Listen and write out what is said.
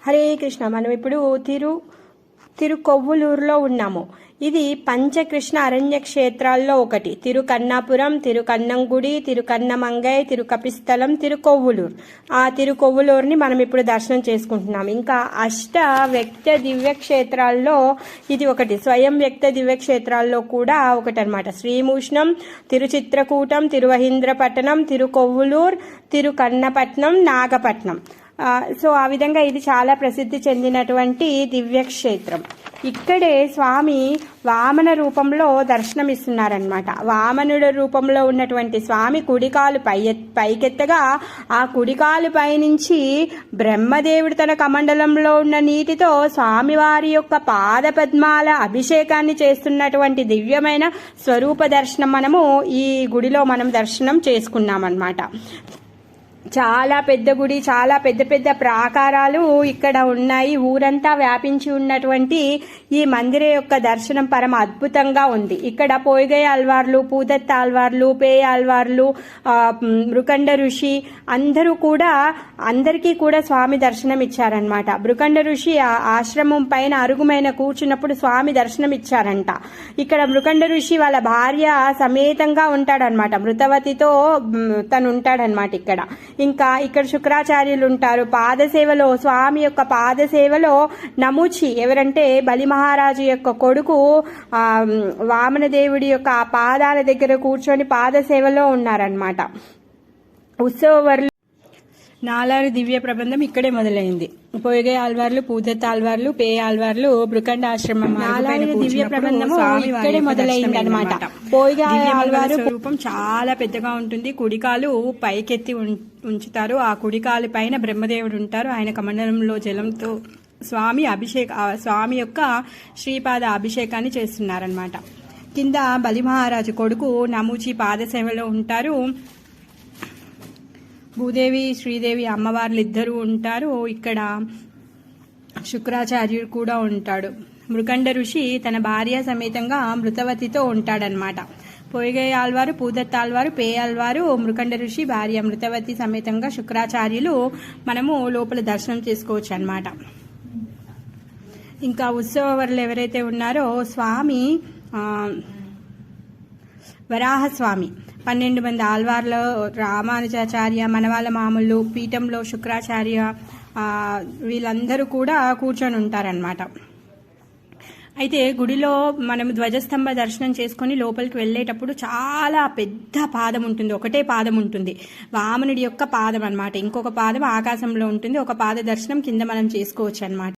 హరే కృష్ణ. మనం ఇప్పుడు తిరుకొవ్వూరులో ఉన్నాము. ఇది పంచకృష్ణ అరణ్య క్షేత్రాల్లో ఒకటి. తిరుకన్నాపురం, తిరుకన్నంగుడి, తిరుకన్నమంగై, తిరుకపిస్థలం, తిరుకొవ్వూరు. ఆ తిరుకొవ్వూరుని మనం ఇప్పుడు దర్శనం చేసుకుంటున్నాం. ఇంకా అష్ట వ్యక్త దివ్య క్షేత్రాల్లో ఇది ఒకటి. స్వయం వ్యక్త దివ్య క్షేత్రాల్లో కూడా ఒకటి అనమాట. శ్రీమూష్ణం, తిరుచిత్రకూటం, తిరువహీంద్రపట్నం, తిరుకొవ్వూరు, తిరుకన్నపట్నం, నాగపట్నం. సో ఆ విధంగా ఇది చాలా ప్రసిద్ధి చెందినటువంటి దివ్యక్షేత్రం. ఇక్కడే స్వామి వామన రూపంలో దర్శనమిస్తున్నారనమాట. వామనుడి రూపంలో ఉన్నటువంటి స్వామి కుడికాలు పైకెత్తగా ఆ కుడికాలు పైనుంచి బ్రహ్మదేవుడు తన కమండలంలో ఉన్న నీటితో స్వామివారి యొక్క పాద పద్మాల అభిషేకాన్ని చేస్తున్నటువంటి దివ్యమైన స్వరూప దర్శనం మనము ఈ గుడిలో మనం దర్శనం చేసుకున్నామన్నమాట. చాలా పెద్ద గుడి, చాలా పెద్ద పెద్ద ప్రాకారాలు ఇక్కడ ఉన్నాయి. ఊరంతా వ్యాపించి ఉన్నటువంటి ఈ మందిర యొక్క దర్శనం పరమ అద్భుతంగా ఉంది. ఇక్కడ పోయిగై ఆల్వార్లు, పూదత్త ఆల్వార్లు, పేయ ఆల్వార్లు, మృకండ ఋషి అందరికీ కూడా స్వామి దర్శనం ఇచ్చారనమాట. మృకండ ఋషి ఆశ్రమం పైన అరుగుమైన కూర్చున్నప్పుడు స్వామి దర్శనం ఇచ్చారంట. ఇక్కడ మృకండ ఋషి వాళ్ళ భార్య సమేతంగా ఉంటాడనమాట. మృతవతితో తను ఉంటాడనమాట. ఇంకా ఇక్కడ శుక్రాచార్యులు ఉంటారు. పాదసేవలో స్వామి యొక్క పాదసేవలో నమూచి ఎవరంటే బలి మహారాజు యొక్క కొడుకు వామనదేవుడి యొక్క ఆ పాదాల దగ్గర కూర్చొని పాదసేవలో ఉన్నారనమాట. ఉత్సవర్లు నాలారు దివ్య ప్రబంధం ఇక్కడే మొదలైంది. పోయిగై ఆల్వార్లు, పూదత్త ఆల్వార్లు, పేయ ఆల్వార్లు బృకండ ఆశ్రమం దివ్య ప్రబంధము ఇక్కడే మొదలైంది అనమాట. పోయిగై ఆల్వారు రూపం చాలా పెద్దగా ఉంటుంది. కుడికాలు పైకెత్తి ఉంచుతారు. ఆ కుడికాలు పైన బ్రహ్మదేవుడు ఉంటారు. ఆయన కమండలంలో జలంతో స్వామి యొక్క శ్రీపాద అభిషేకాన్ని చేస్తున్నారనమాట. కింద బలి మహారాజు కొడుకు నమూచి పాదసేవలో ఉంటారు. భూదేవి, శ్రీదేవి అమ్మవార్లు ఇద్దరు ఉంటారు. ఇక్కడ శుక్రాచార్యుడు కూడా ఉంటాడు. మృకండ ఋషి తన భార్య సమేతంగా మృతవతితో ఉంటాడనమాట. పోయిగై ఆల్వారు, పూదత్త ఆల్వారు, పేయ ఆల్వారు, మృకండ ఋషి భార్య మృతవతి సమేతంగా శుక్రాచార్యులు మనము లోపల దర్శనం చేసుకోవచ్చు అనమాట. ఇంకా ఉత్సవర్లు ఎవరైతే ఉన్నారో స్వామి వరాహస్వామి, 12 మంది ఆల్వార్లు, రామానుజాచార్య, మనవాళ్ళ మామూలు, పీఠంలో శుక్రాచార్య, వీళ్ళందరూ కూడా కూర్చొని ఉంటారనమాట. అయితే గుడిలో మనం ధ్వజస్తంభ దర్శనం చేసుకుని లోపలికి వెళ్ళేటప్పుడు చాలా పెద్ద పాదం ఉంటుంది. ఒకటే పాదం ఉంటుంది, వామనుడి యొక్క పాదం అనమాట. ఇంకొక పాదం ఆకాశంలో ఉంటుంది. ఒక పాద దర్శనం కింద మనం చేసుకోవచ్చు అనమాట.